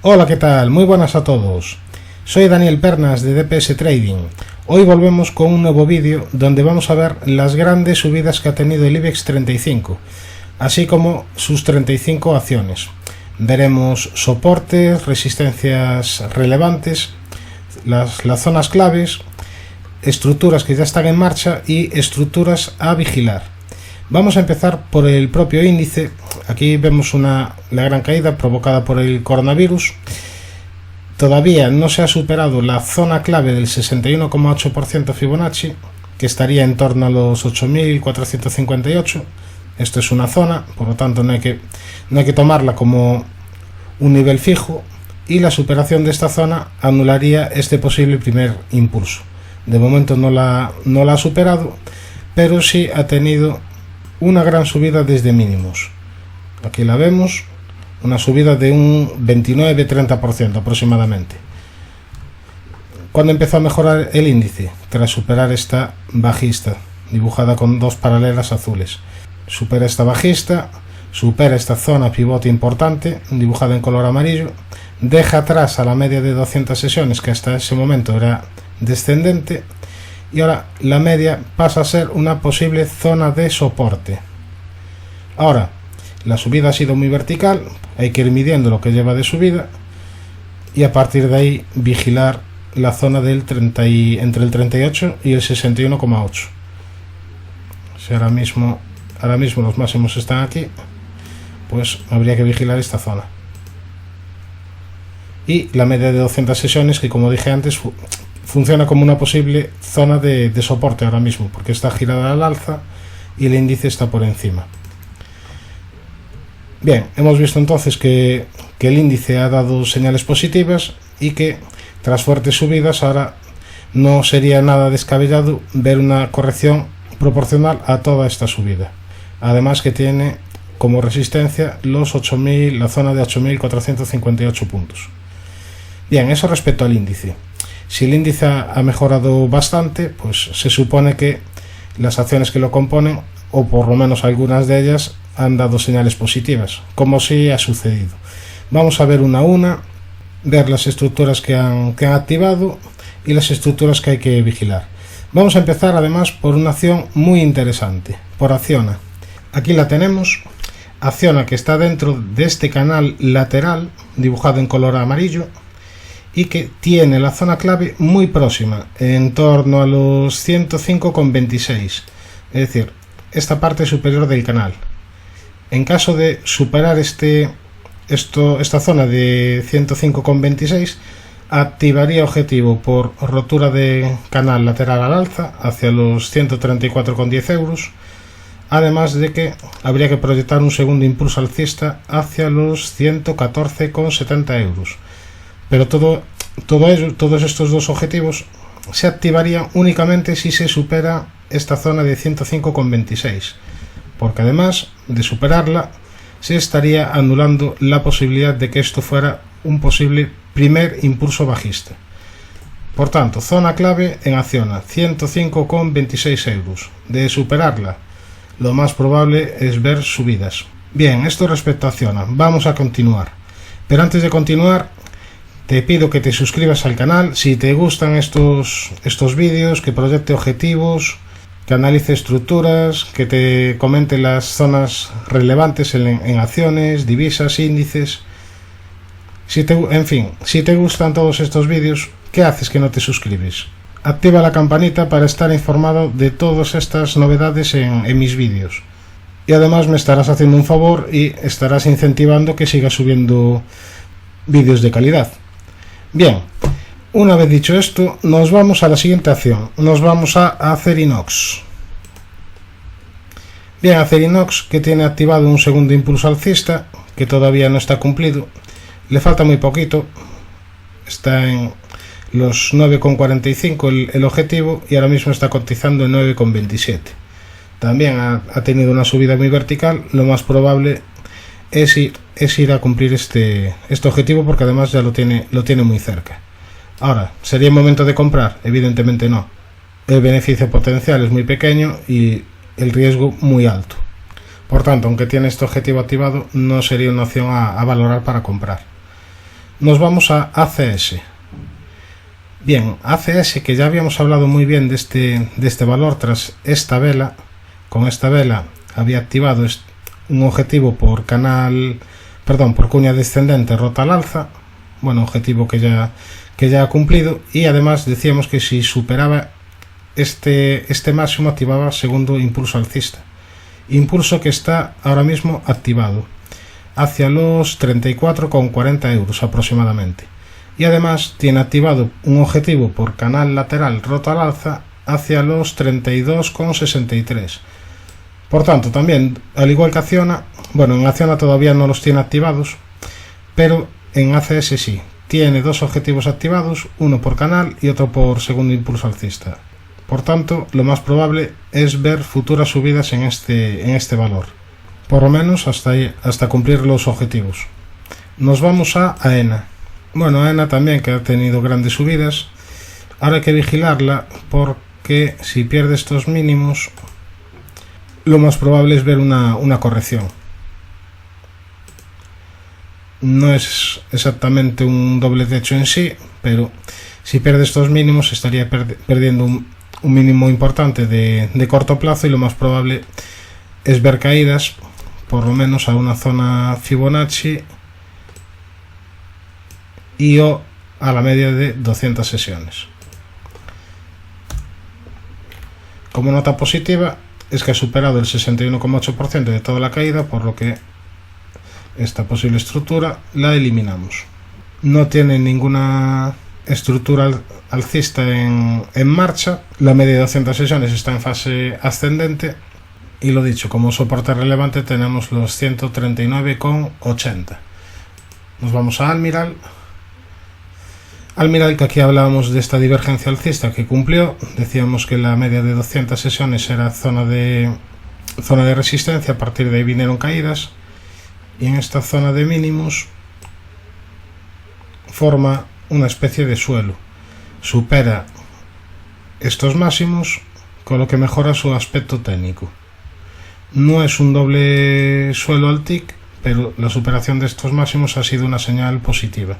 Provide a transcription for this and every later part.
Hola, ¿qué tal? Muy buenas a todos. Soy Daniel Pernas de DPS Trading. Hoy volvemos con un nuevo vídeo donde vamos a ver las grandes subidas que ha tenido el IBEX 35, así como sus 35 acciones. Veremos soportes, resistencias relevantes, las zonas claves, estructuras que ya están en marcha y estructuras a vigilar. Vamos a empezar por el propio índice. Aquí vemos la gran caída provocada por el coronavirus. Todavía no se ha superado la zona clave del 61,8% Fibonacci, que estaría en torno a los 8.458. Esto es una zona, por lo tanto no hay que tomarla como un nivel fijo, y la superación de esta zona anularía este posible primer impulso. De momento no la ha superado, pero sí ha tenido una gran subida desde mínimos. Aquí la vemos, una subida de un 29-30% aproximadamente. ¿Cuándo empezó a mejorar el índice? Tras superar esta bajista, dibujada con dos paralelas azules. Supera esta bajista, supera esta zona pivote importante, dibujada en color amarillo, deja atrás a la media de 200 sesiones, que hasta ese momento era descendente, y ahora la media pasa a ser una posible zona de soporte. Ahora, la subida ha sido muy vertical, hay que ir midiendo lo que lleva de subida y a partir de ahí vigilar la zona del entre el 38 y el 61,8. Si ahora mismo los máximos están aquí, pues habría que vigilar esta zona. Y la media de 200 sesiones, que como dije antes, funciona como una posible zona de soporte ahora mismo, porque está girada al alza y el índice está por encima. Bien, hemos visto entonces que el índice ha dado señales positivas y que tras fuertes subidas ahora no sería nada descabellado ver una corrección proporcional a toda esta subida. Además que tiene como resistencia la zona de 8.458 puntos. Bien, eso respecto al índice. Si el índice ha mejorado bastante, pues se supone que las acciones que lo componen, o por lo menos algunas de ellas, han dado señales positivas, como sí ha sucedido. Vamos a ver una a una, ver las estructuras que han activado y las estructuras que hay que vigilar. Vamos a empezar además por una acción muy interesante, por Acciona. Aquí la tenemos, Acciona, que está dentro de este canal lateral, dibujado en color amarillo, y que tiene la zona clave muy próxima, en torno a los 105,26, es decir, esta parte superior del canal. En caso de superar esta zona de 105,26, activaría objetivo por rotura de canal lateral al alza hacia los 134,10 euros, además de que habría que proyectar un segundo impulso alcista hacia los 114,70 euros. Pero todos estos dos objetivos se activarían únicamente si se supera esta zona de 105,26, porque además de superarla se estaría anulando la posibilidad de que esto fuera un posible primer impulso bajista. Por tanto, zona clave en Acciona, 105,26 euros. De superarla, lo más probable es ver subidas. Bien, esto respecto a Acciona. Vamos a continuar. Pero antes de continuar, te pido que te suscribas al canal si te gustan estos vídeos, que proyecte objetivos, que analice estructuras, que te comente las zonas relevantes en acciones, divisas, índices. Si te gustan todos estos vídeos, ¿qué haces que no te suscribes? Activa la campanita para estar informado de todas estas novedades en mis vídeos. Y además me estarás haciendo un favor y estarás incentivando que siga subiendo vídeos de calidad. Bien, una vez dicho esto, nos vamos a la siguiente acción. Nos vamos a Acerinox. Bien, Acerinox, que tiene activado un segundo impulso alcista, que todavía no está cumplido. Le falta muy poquito. Está en los 9,45 el objetivo y ahora mismo está cotizando en 9,27. También ha tenido una subida muy vertical. Lo más probable es ir a cumplir este objetivo, porque además ya lo tiene muy cerca. Ahora, ¿sería el momento de comprar? Evidentemente no. El beneficio potencial es muy pequeño y el riesgo muy alto. Por tanto, aunque tiene este objetivo activado, no sería una opción a valorar para comprar. Nos vamos a ACS. Bien, ACS, que ya habíamos hablado muy bien de este valor tras esta vela. Con esta vela había activado un objetivo por cuña descendente rota al alza. Bueno, objetivo que ya ha cumplido, y además decíamos que si superaba este máximo activaba segundo impulso alcista, impulso que está ahora mismo activado hacia los 34,40 euros aproximadamente, y además tiene activado un objetivo por canal lateral roto al alza hacia los 32,63. Por tanto, también, al igual que Acciona, bueno, en Acciona todavía no los tiene activados, pero en ACS sí, tiene dos objetivos activados, uno por canal y otro por segundo impulso alcista. Por tanto, lo más probable es ver futuras subidas en este valor, por lo menos hasta cumplir los objetivos. Nos vamos a AENA. Bueno, AENA también, que ha tenido grandes subidas. Ahora hay que vigilarla, porque si pierde estos mínimos, lo más probable es ver una corrección. No es exactamente un doble techo en sí, pero si pierde estos mínimos estaría perdiendo un mínimo importante de corto plazo, y lo más probable es ver caídas por lo menos a una zona Fibonacci o a la media de 200 sesiones. Como nota positiva es que ha superado el 61,8% de toda la caída, por lo que esta posible estructura la eliminamos. No tiene ninguna estructura alcista en marcha. La media de 200 sesiones está en fase ascendente, y lo dicho, como soporte relevante tenemos los 139,80. Nos vamos a Almiral, que aquí hablábamos de esta divergencia alcista que cumplió. Decíamos que la media de 200 sesiones era zona de resistencia, a partir de ahí vinieron caídas, y en esta zona de mínimos forma una especie de suelo, supera estos máximos, con lo que mejora su aspecto técnico. No es un doble suelo al TIC, pero la superación de estos máximos ha sido una señal positiva.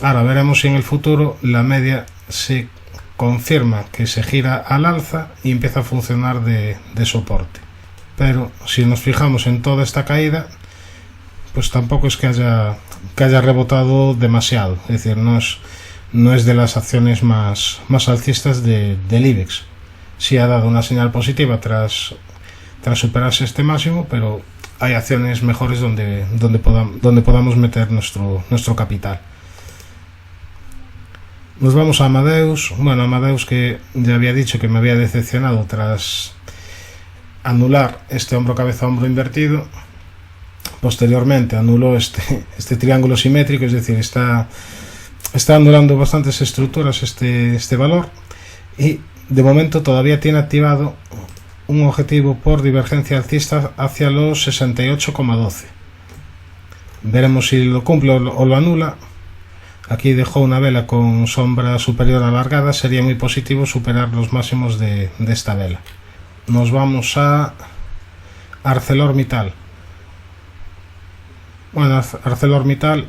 Ahora veremos si en el futuro la media se confirma que se gira al alza y empieza a funcionar de soporte. Pero si nos fijamos en toda esta caída, pues tampoco es que haya rebotado demasiado. Es decir, no es de las acciones más alcistas del IBEX. Sí ha dado una señal positiva tras superarse este máximo, pero hay acciones mejores donde podamos meter nuestro capital. Nos vamos a Amadeus. Bueno, Amadeus, que ya había dicho que me había decepcionado tras anular este hombro cabeza hombro invertido. Posteriormente anuló este triángulo simétrico, es decir, está anulando bastantes estructuras este valor, y de momento todavía tiene activado un objetivo por divergencia alcista hacia los 68,12. Veremos si lo cumple o lo anula. Aquí dejó una vela con sombra superior alargada, sería muy positivo superar los máximos de esta vela. Nos vamos a ArcelorMittal. Bueno, ArcelorMittal,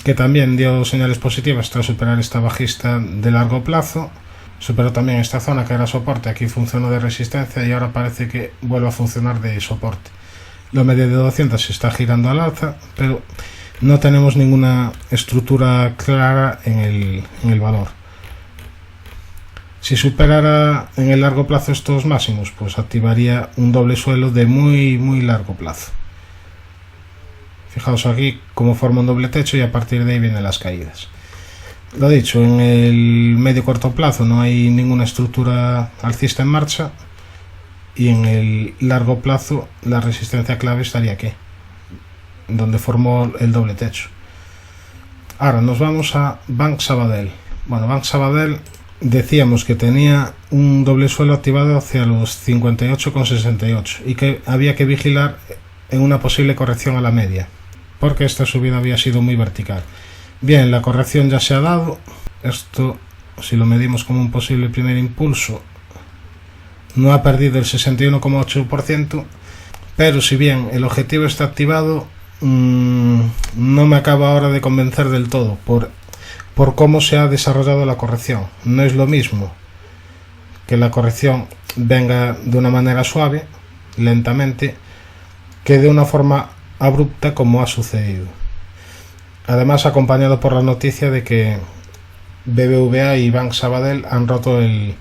que también dio señales positivas tras superar esta bajista de largo plazo, superó también esta zona que era soporte, aquí funcionó de resistencia y ahora parece que vuelve a funcionar de soporte. La media de 200 se está girando al alza, pero no tenemos ninguna estructura clara en el valor. Si superara en el largo plazo estos máximos, pues activaría un doble suelo de muy largo plazo. Fijaos aquí cómo forma un doble techo, y a partir de ahí vienen las caídas. Lo dicho, en el medio corto plazo no hay ninguna estructura alcista en marcha, y en el largo plazo la resistencia clave estaría aquí, donde formó el doble techo. Ahora nos vamos a Banc Sabadell. Bueno, Banc Sabadell decíamos que tenía un doble suelo activado hacia los 58,68 y que había que vigilar en una posible corrección a la media, porque esta subida había sido muy vertical. Bien, la corrección ya se ha dado. Esto, si lo medimos como un posible primer impulso, no ha perdido el 61,8%, pero si bien el objetivo está activado, no me acaba ahora de convencer del todo por cómo se ha desarrollado la corrección. No es lo mismo que la corrección venga de una manera suave, lentamente, que de una forma abrupta como ha sucedido. Además, acompañado por la noticia de que BBVA y Banc Sabadell han roto el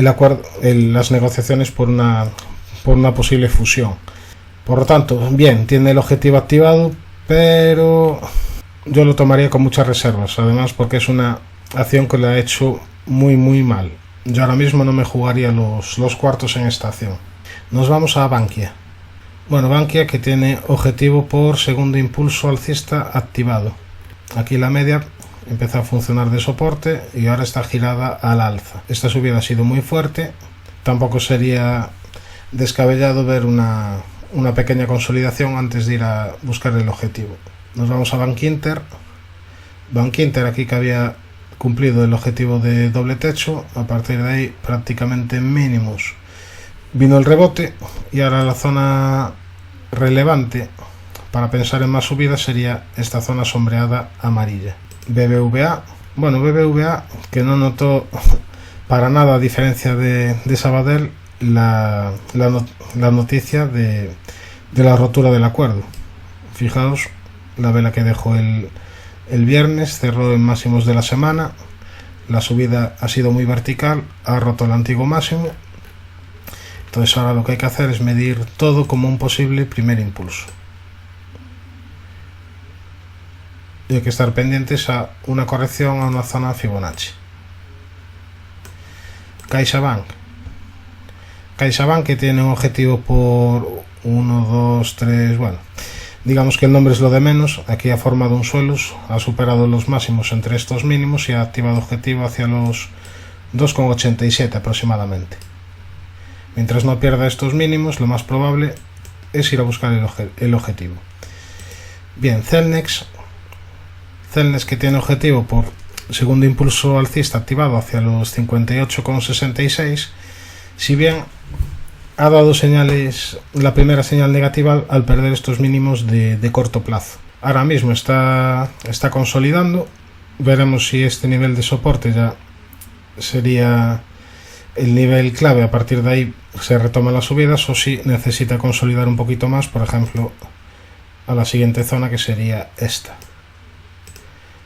acuerdo, las negociaciones por una posible fusión. Por lo tanto, bien, tiene el objetivo activado, pero yo lo tomaría con muchas reservas, además porque es una acción que le ha hecho muy mal. Yo ahora mismo no me jugaría los cuartos en esta acción. Nos vamos a Bankia. Bueno, Bankia, que tiene objetivo por segundo impulso alcista activado. Aquí la media empezó a funcionar de soporte y ahora está girada al alza. Esta subida ha sido muy fuerte, tampoco sería descabellado ver una pequeña consolidación antes de ir a buscar el objetivo. Nos vamos a Bankinter. Bankinter, aquí que había cumplido el objetivo de doble techo, a partir de ahí prácticamente mínimos. Vino el rebote y ahora la zona relevante para pensar en más subidas sería esta zona sombreada amarilla. BBVA, bueno, BBVA que no notó para nada, a diferencia de Sabadell, la noticia de la rotura del acuerdo. Fijaos, la vela que dejó el viernes cerró en máximos de la semana, la subida ha sido muy vertical, ha roto el antiguo máximo. Entonces ahora lo que hay que hacer es medir todo como un posible primer impulso. Y hay que estar pendientes a una corrección a una zona Fibonacci. CaixaBank, que tiene un objetivo por 1, 2, 3, bueno, digamos que el nombre es lo de menos. Aquí ha formado un suelo, ha superado los máximos entre estos mínimos y ha activado objetivo hacia los 2,87 aproximadamente. Mientras no pierda estos mínimos, lo más probable es ir a buscar el objetivo. Bien, Celnex, que tiene objetivo por segundo impulso alcista activado hacia los 58,66, si bien ha dado señales, la primera señal negativa al perder estos mínimos de corto plazo. Ahora mismo está consolidando, veremos si este nivel de soporte ya sería el nivel clave, a partir de ahí se retoman las subidas, o si necesita consolidar un poquito más, por ejemplo a la siguiente zona, que sería esta.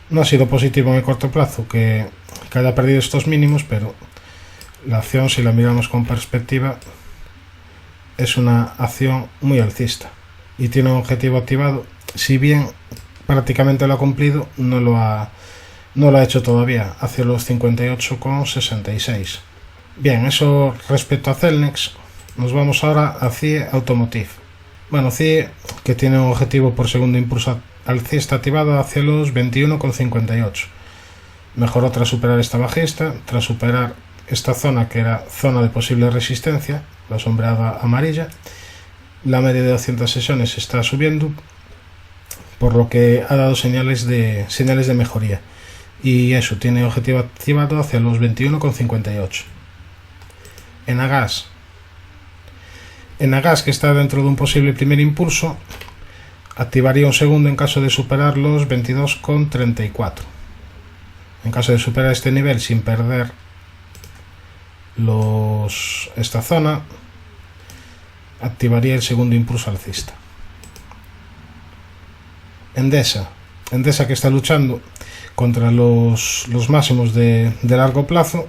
No ha sido positivo en el corto plazo que haya perdido estos mínimos, pero la acción, si la miramos con perspectiva, es una acción muy alcista y tiene un objetivo activado. Si bien prácticamente lo ha cumplido, no lo ha hecho todavía, hacia los 58,66. Bien, eso respecto a Celnex. Nos vamos ahora a CIE Automotive. Bueno, CIE, que tiene un objetivo por segundo impulso alcista activado hacia los 21,58. Mejoró tras superar esta bajista, tras superar esta zona que era zona de posible resistencia, la sombreada amarilla. La media de 200 sesiones está subiendo, por lo que ha dado señales de mejoría. Y eso, tiene objetivo activado hacia los 21,58. Enagas, que está dentro de un posible primer impulso, activaría un segundo en caso de superar los 22,34. En caso de superar este nivel sin perder esta zona, activaría el segundo impulso alcista. Endesa, que está luchando contra los máximos de largo plazo,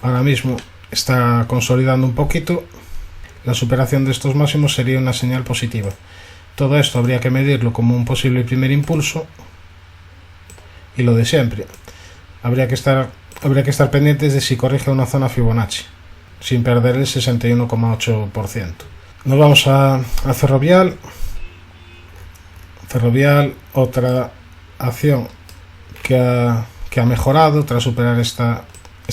ahora mismo está consolidando un poquito. La superación de estos máximos sería una señal positiva. Todo esto habría que medirlo como un posible primer impulso, y lo de siempre, habría que estar pendientes de si corrige una zona Fibonacci sin perder el 61,8%. Nos vamos a Ferrovial, otra acción que ha mejorado tras superar esta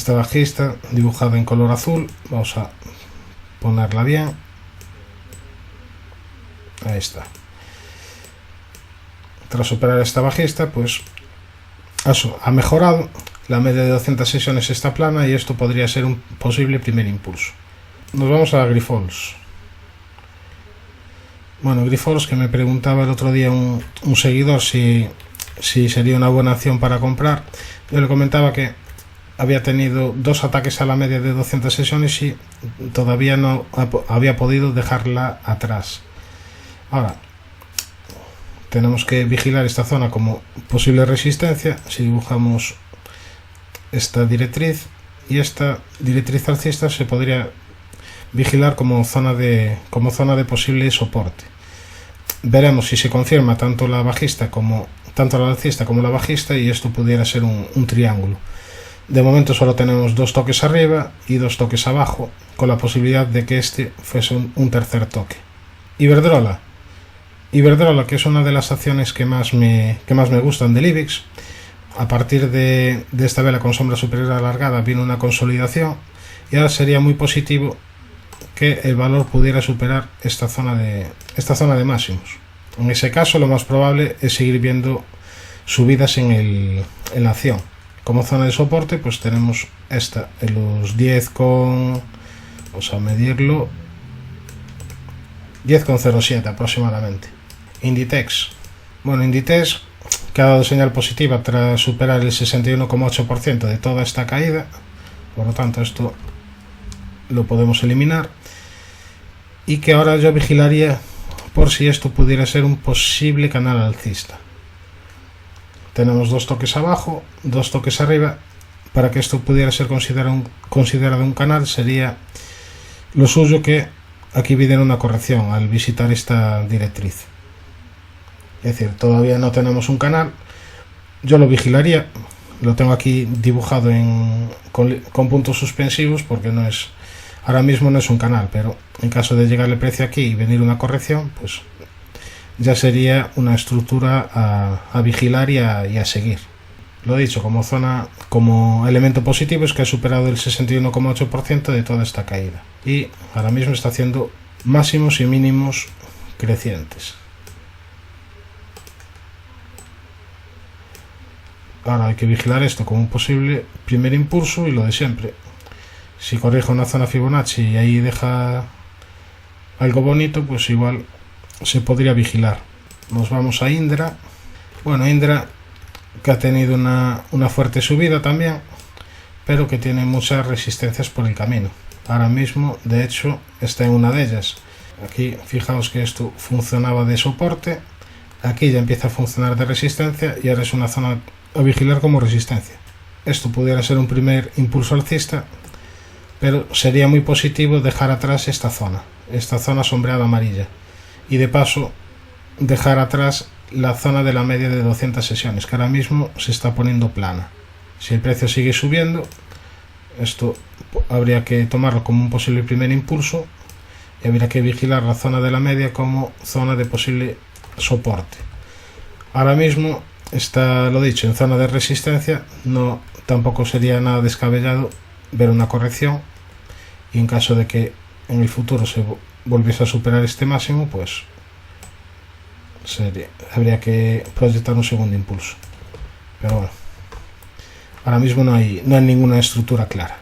bajista dibujada en color azul. Vamos a ponerla bien, ahí está. Tras superar esta bajista, pues ha mejorado. La media de 200 sesiones está plana y esto podría ser un posible primer impulso. Nos vamos a Grifols. Bueno, Grifols, que me preguntaba el otro día un seguidor si sería una buena acción para comprar, yo le comentaba que había tenido 2 ataques a la media de 200 sesiones y todavía no había podido dejarla atrás. Ahora, tenemos que vigilar esta zona como posible resistencia. Si dibujamos esta directriz, y esta directriz alcista se podría vigilar como zona de posible soporte. Veremos si se confirma tanto la alcista como la bajista, y esto pudiera ser un triángulo. De momento solo tenemos 2 toques arriba y 2 toques abajo, con la posibilidad de que este fuese un tercer toque. Iberdrola, que es una de las acciones que más me gustan del IBEX. A partir de esta vela con sombra superior alargada viene una consolidación, y ahora sería muy positivo que el valor pudiera superar esta zona de máximos. En ese caso, lo más probable es seguir viendo subidas en la acción. Como zona de soporte, pues tenemos esta en los 10,vamos a medirlo, 10,07 aproximadamente. Inditex, que ha dado señal positiva tras superar el 61,8% de toda esta caída, por lo tanto esto lo podemos eliminar, y que ahora yo vigilaría por si esto pudiera ser un posible canal alcista. Tenemos 2 toques abajo, 2 toques arriba. Para que esto pudiera ser considerado un canal, sería lo suyo que aquí viene una corrección al visitar esta directriz. Es decir, todavía no tenemos un canal. Yo lo vigilaría, lo tengo aquí dibujado con puntos suspensivos, porque ahora mismo no es un canal, pero en caso de llegar el precio aquí y venir una corrección, pues ya sería una estructura a vigilar y a seguir. Lo dicho, como elemento positivo es que ha superado el 61,8% de toda esta caída, y ahora mismo está haciendo máximos y mínimos crecientes. Ahora hay que vigilar esto como un posible primer impulso, y lo de siempre. Si corrige una zona Fibonacci y ahí deja algo bonito, pues igual se podría vigilar. Nos vamos a Indra. Bueno, Indra, que ha tenido una fuerte subida también, pero que tiene muchas resistencias por el camino. Ahora mismo, de hecho, está en una de ellas. Aquí, fijaos que esto funcionaba de soporte, aquí ya empieza a funcionar de resistencia, y ahora es una zona a vigilar como resistencia. Esto pudiera ser un primer impulso alcista, pero sería muy positivo dejar atrás esta zona sombreada amarilla, y de paso dejar atrás la zona de la media de 200 sesiones, que ahora mismo se está poniendo plana. Si el precio sigue subiendo, esto habría que tomarlo como un posible primer impulso, y habría que vigilar la zona de la media como zona de posible soporte. Ahora mismo está, lo dicho, en zona de resistencia. Tampoco sería nada descabellado ver una corrección, y en caso de que en el futuro se volviese a superar este máximo, pues habría que proyectar un segundo impulso. Pero bueno, ahora mismo no hay ninguna estructura clara.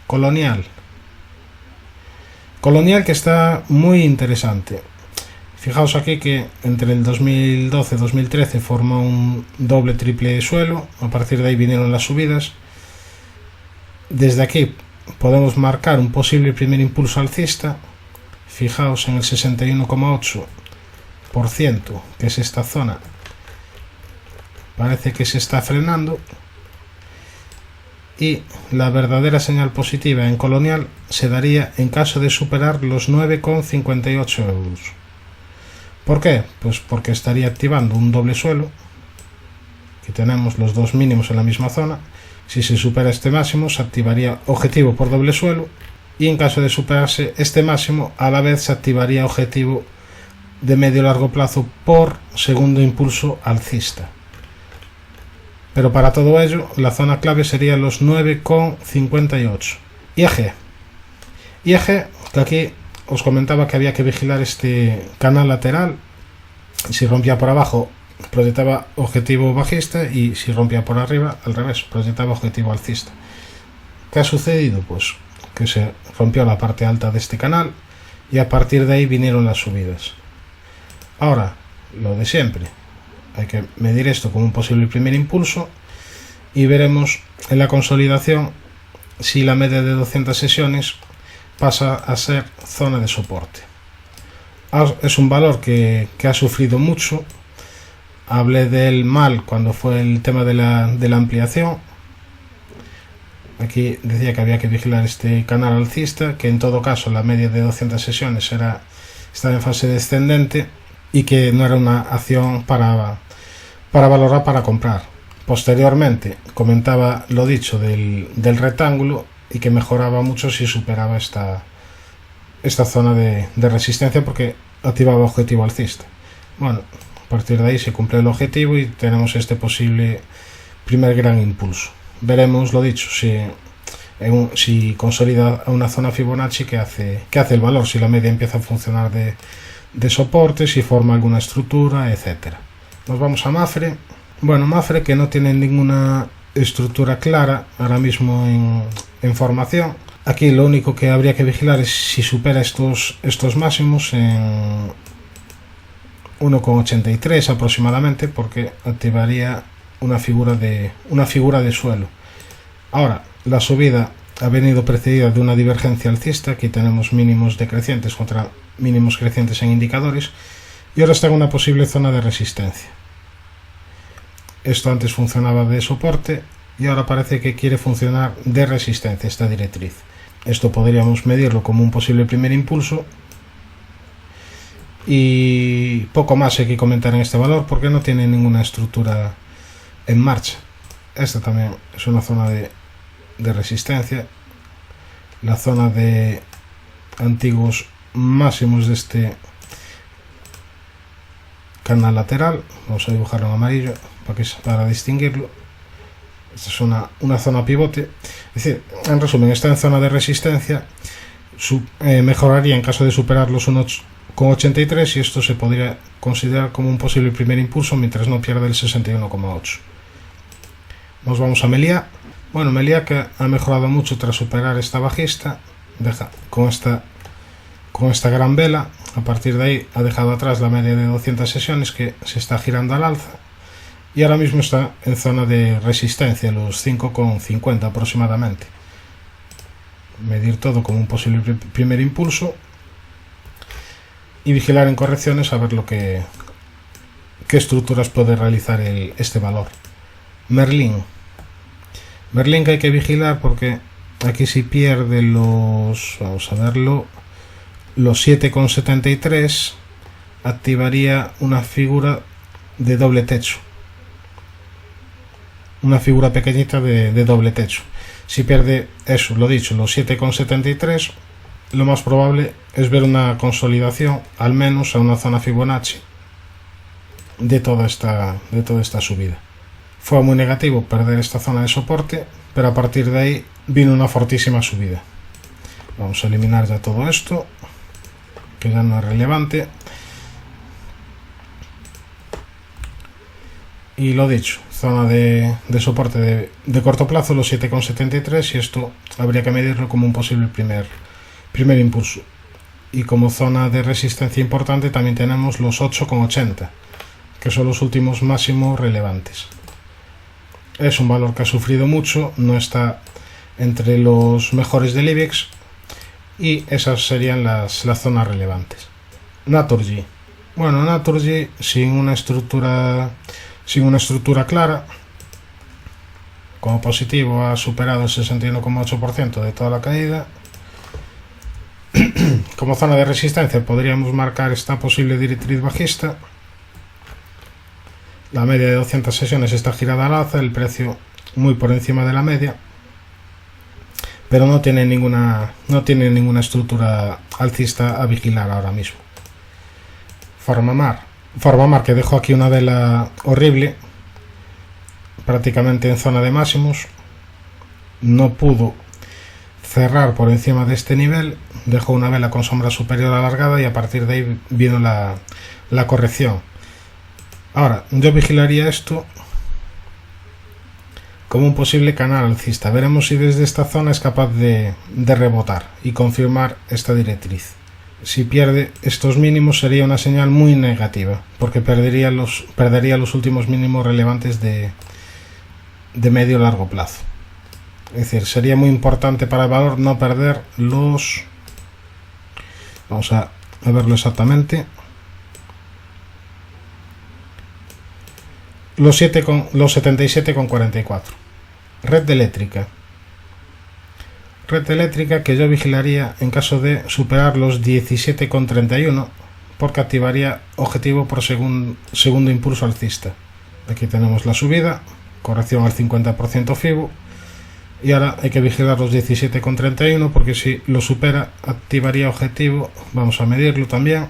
Colonial, que está muy interesante. Fijaos aquí que entre el 2012 y 2013 formó un doble triple suelo. A partir de ahí vinieron las subidas. Desde aquí podemos marcar un posible primer impulso alcista. Fijaos en el 61,8%, que es esta zona. Parece que se está frenando, y la verdadera señal positiva en Colonial se daría en caso de superar los 9,58 euros. ¿Por qué? Pues porque estaría activando un doble suelo. Aquí tenemos los 2 mínimos en la misma zona. Si se supera este máximo, se activaría objetivo por doble suelo, y en caso de superarse este máximo, a la vez se activaría objetivo de medio largo plazo por segundo impulso alcista. Pero para todo ello, la zona clave sería los 9,58. IEG, que aquí os comentaba que había que vigilar este canal lateral. Si rompía por abajo, proyectaba objetivo bajista, y si rompía por arriba, al revés, proyectaba objetivo alcista. ¿Qué ha sucedido? Pues que se rompió la parte alta de este canal, y a partir de ahí vinieron las subidas. Ahora, lo de siempre, hay que medir esto como un posible primer impulso y veremos en la consolidación si la media de 200 sesiones pasa a ser zona de soporte. Es un valor que ha sufrido mucho. Hablé del mal cuando fue el tema de la ampliación. Aquí decía que había que vigilar este canal alcista, que en todo caso la media de 200 sesiones estaba en fase descendente y que no era una acción para valorar, para comprar. Posteriormente comentaba lo dicho del rectángulo y que mejoraba mucho si superaba esta zona de resistencia, porque activaba objetivo alcista. Bueno, a partir de ahí se cumple el objetivo y tenemos este posible primer gran impulso. Veremos, lo dicho, si consolida una zona Fibonacci, ¿qué hace el valor? Si la media empieza a funcionar de soporte, si forma alguna estructura, etcétera. Nos vamos a Mafre. Bueno, Mafre, que no tiene ninguna estructura clara ahora mismo en formación. Aquí lo único que habría que vigilar es si supera estos máximos en 1,83 aproximadamente, porque activaría una figura de suelo. Ahora, la subida ha venido precedida de una divergencia alcista. Aquí tenemos mínimos decrecientes contra mínimos crecientes en indicadores, y ahora está en una posible zona de resistencia. Esto antes funcionaba de soporte y ahora parece que quiere funcionar de resistencia, esta directriz. Esto podríamos medirlo como un posible primer impulso. Y poco más hay que comentar en este valor porque no tiene ninguna estructura en marcha. Esta también es una zona de resistencia, la zona de antiguos máximos de este canal lateral. Vamos a dibujarlo en amarillo para distinguirlo. Esta es una zona pivote. Es decir, en resumen, está en zona de resistencia. Mejoraría en caso de superar los 1,83 y esto se podría considerar como un posible primer impulso mientras no pierda el 61,8. Nos vamos a Melia. Bueno, Melia, que ha mejorado mucho tras superar esta bajista, deja con esta gran vela. A partir de ahí ha dejado atrás la media de 200 sesiones, que se está girando al alza, y ahora mismo está en zona de resistencia, los 5,50 aproximadamente. Medir todo como un posible primer impulso y vigilar en correcciones a ver qué estructuras puede realizar este valor. Merlin, que hay que vigilar porque aquí si pierde vamos a verlo, los 7,73, activaría una figura de doble techo, una figura pequeñita de doble techo. Si pierde eso, lo dicho, los 7,73, lo más probable es ver una consolidación, al menos a una zona Fibonacci de toda esta subida. Fue muy negativo perder esta zona de soporte, pero a partir de ahí vino una fortísima subida. Vamos a eliminar ya todo esto, que ya no es relevante. Y lo dicho, zona de soporte de corto plazo, los 7,73, y esto habría que medirlo como un posible primer impulso. Y como zona de resistencia importante también tenemos los 8,80, que son los últimos máximos relevantes. Es un valor que ha sufrido mucho, no está entre los mejores del IBEX, y esas serían las zonas relevantes. Naturgy. Bueno, Naturgy sin una estructura clara, como positivo ha superado el 61,8% de toda la caída. Como zona de resistencia podríamos marcar esta posible directriz bajista. La media de 200 sesiones está girada al alza, el precio muy por encima de la media, pero no tiene ninguna estructura alcista a vigilar ahora mismo. Farmamar, que dejó aquí una vela horrible, prácticamente en zona de máximos, no pudo cerrar por encima de este nivel, dejó una vela con sombra superior alargada y a partir de ahí vino la corrección. Ahora, yo vigilaría esto como un posible canal alcista. Veremos si desde esta zona es capaz de rebotar y confirmar esta directriz. Si pierde estos mínimos sería una señal muy negativa, porque perdería los últimos mínimos relevantes de medio largo plazo. Es decir, sería muy importante para el valor no perder los... Vamos a verlo exactamente. Los 77,44. Red eléctrica. Red eléctrica que yo vigilaría en caso de superar los 17,31, porque activaría objetivo por segundo impulso alcista. Aquí tenemos la subida, corrección al 50% FIBO, y ahora hay que vigilar los 17,31 porque si lo supera activaría objetivo, vamos a medirlo también,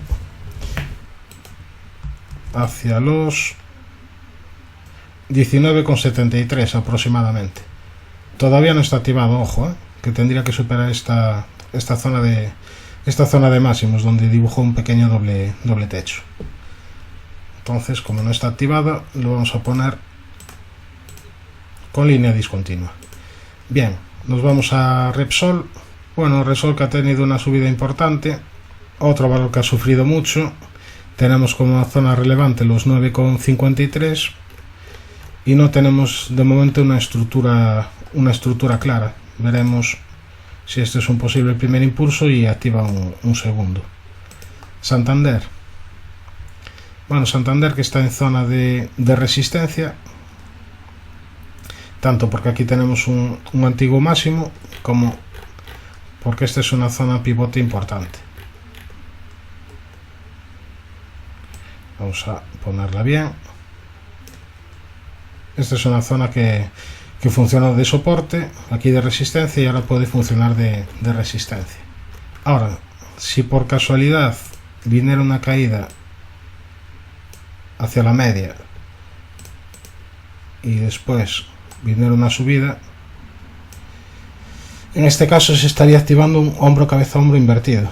hacia los 19,73 aproximadamente. Todavía no está activado, ojo, que tendría que superar esta zona de máximos donde dibujó un pequeño doble techo. Entonces, como no está activada, lo vamos a poner con línea discontinua. Bien, nos vamos a Repsol. Bueno, Repsol que ha tenido una subida importante, otro valor que ha sufrido mucho. Tenemos como zona relevante los 9,53 y no tenemos de momento una estructura clara. Veremos si este es un posible primer impulso y activa un segundo. Santander. Bueno, Santander que está en zona de resistencia, tanto porque aquí tenemos un antiguo máximo como porque esta es una zona pivote importante. Vamos a ponerla bien. Esta es una zona que funciona de soporte, aquí de resistencia, y ahora puede funcionar de resistencia. Ahora, si por casualidad viniera una caída hacia la media y después viniera una subida, en este caso se estaría activando un hombro cabeza hombro invertido.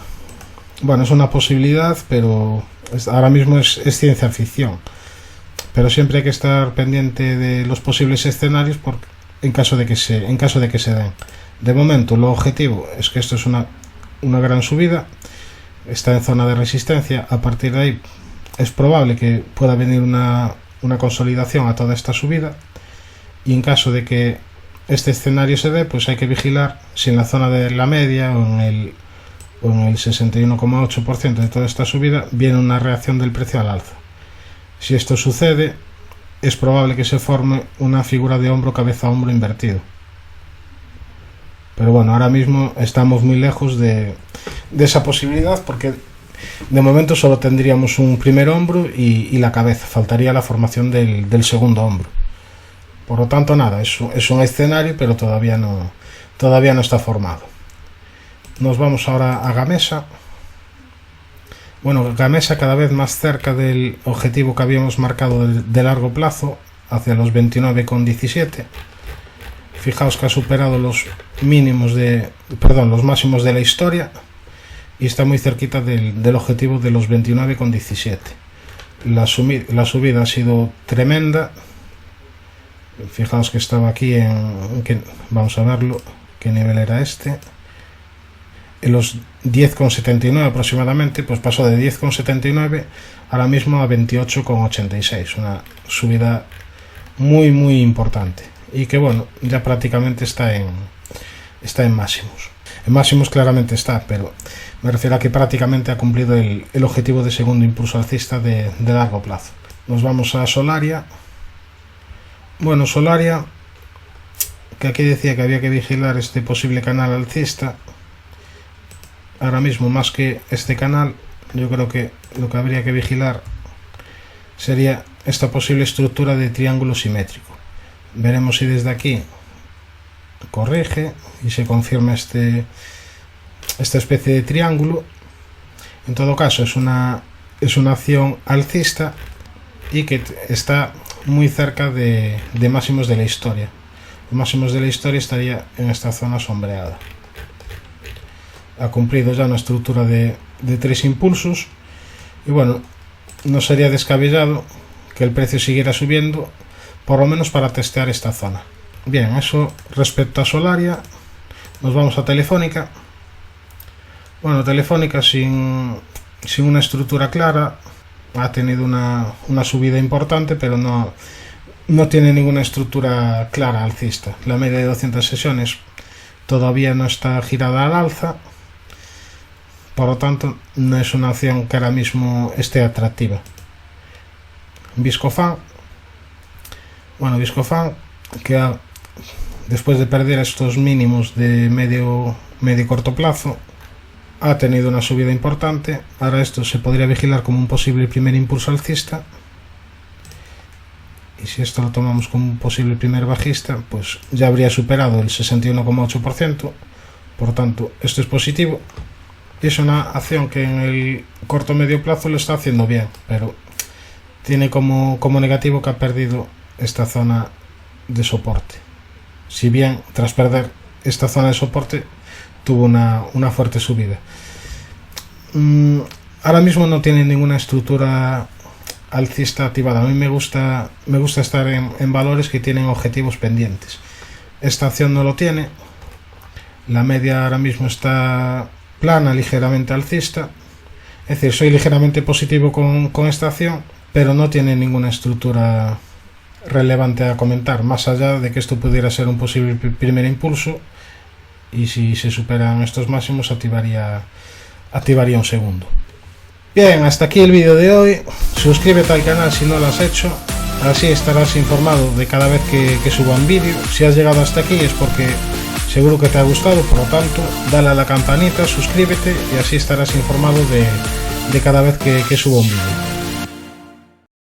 Bueno, es una posibilidad, pero ahora mismo es ciencia ficción, pero siempre hay que estar pendiente de los posibles escenarios en caso de que se den. De momento lo objetivo es que esto es una gran subida, está en zona de resistencia. A partir de ahí es probable que pueda venir una consolidación a toda esta subida, y en caso de que este escenario se dé, pues hay que vigilar si en la zona de la media o en el 61,8% de toda esta subida viene una reacción del precio al alza. Si esto sucede, es probable que se forme una figura de hombro cabeza hombro invertido, pero bueno, ahora mismo estamos muy lejos de esa posibilidad, porque de momento solo tendríamos un primer hombro y la cabeza, faltaría la formación del segundo hombro. Por lo tanto, nada, es un escenario, pero todavía no está formado. Nos vamos ahora a Gamesa. Bueno, Gamesa cada vez más cerca del objetivo que habíamos marcado de largo plazo, hacia los 29,17. Fijaos que ha superado los máximos de la historia y está muy cerquita del objetivo de los 29,17. La subida ha sido tremenda. Fijaos que estaba aquí vamos a verlo, qué nivel era este. En los 10,79 aproximadamente, pues pasó de 10,79 ahora mismo a 28,86, una subida muy importante, y que bueno, ya prácticamente está en máximos. En máximos claramente está, pero me refiero a que prácticamente ha cumplido el objetivo de segundo impulso alcista de largo plazo. Nos vamos a Solaria. Bueno, Solaria, que aquí decía que había que vigilar este posible canal alcista. Ahora mismo, más que este canal, yo creo que lo que habría que vigilar sería esta posible estructura de triángulo simétrico. Veremos si desde aquí corrige y se confirma esta especie de triángulo. En todo caso, es una acción alcista y que está muy cerca de máximos de la historia. Los máximos de la historia estaría en esta zona sombreada. Ha cumplido ya una estructura de 3 impulsos, y bueno, no sería descabellado que el precio siguiera subiendo, por lo menos para testear esta zona. Bien, eso respecto a Solaria. Nos vamos a Telefónica. Bueno, Telefónica sin una estructura clara ha tenido una subida importante, pero no tiene ninguna estructura clara alcista. La media de 200 sesiones todavía no está girada al alza, por lo tanto no es una opción que ahora mismo esté atractiva. Viscofan, que después de perder estos mínimos de medio y corto plazo, ha tenido una subida importante. Ahora esto se podría vigilar como un posible primer impulso alcista, y si esto lo tomamos como un posible primer bajista, pues ya habría superado el 61,8%. por tanto esto es positivo y es una acción que en el corto medio plazo lo está haciendo bien, pero tiene como negativo que ha perdido esta zona de soporte. Si bien tras perder esta zona de soporte tuvo una fuerte subida. Ahora mismo no tiene ninguna estructura alcista activada. A mí me gusta estar en valores que tienen objetivos pendientes. Esta acción no lo tiene. La media ahora mismo está plana, ligeramente alcista. Es decir, soy ligeramente positivo con esta acción, pero no tiene ninguna estructura relevante a comentar, más allá de que esto pudiera ser un posible primer impulso, y si se superan estos máximos activaría un segundo. Bien, hasta aquí el vídeo de hoy. Suscríbete al canal si no lo has hecho, así estarás informado de cada vez que suba un vídeo. Si has llegado hasta aquí es porque seguro que te ha gustado, por lo tanto dale a la campanita, suscríbete y así estarás informado de cada vez que suba un vídeo.